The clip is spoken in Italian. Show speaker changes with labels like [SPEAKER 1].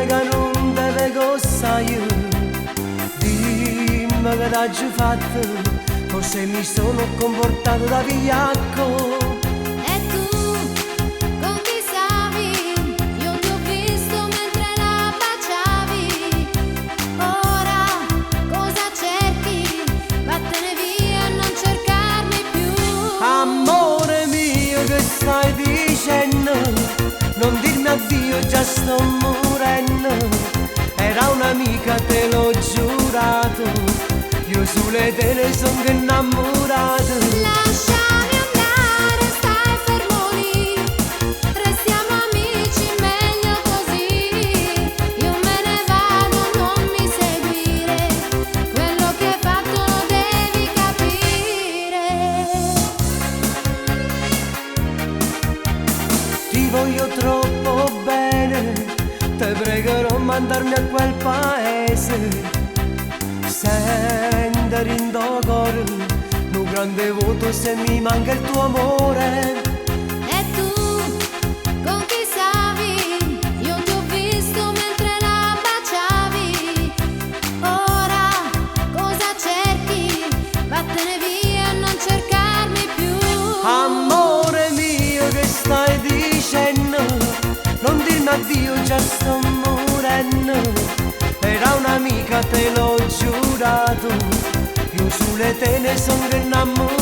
[SPEAKER 1] cuore che non deve costare. Dimmi che t'hai fatto, forse mi sono comportato da vigliacco.
[SPEAKER 2] E tu, con chi stavi? Io ti ho visto mentre la baciavi. Ora cosa cerchi? Vattene via e non cercarmi più.
[SPEAKER 1] Amore mio, che stai dicendo? Non dirmi addio, già sto morendo. Era un'amica, te l'ho giurato. Io sulle te ne sono innamorato.
[SPEAKER 2] Lasciami andare, stai fermo lì. Restiamo amici, meglio così. Io me ne vado, non mi seguire. Quello che hai fatto lo devi capire.
[SPEAKER 1] Ti voglio troppo bene, te pregherò mandarmi a quel paese. Sendere in cuore un grande voto se mi manca il tuo amore.
[SPEAKER 2] E tu, con chi stavi? Io ti ho visto mentre la baciavi. Ora cosa cerchi? Vattene via e non cercarmi più.
[SPEAKER 1] Amore mio, che stai dicendo? Non dirmi addio, già sto morendo. Era un'amica, te l'ho giurato. Io sulle te ne sono innamorato.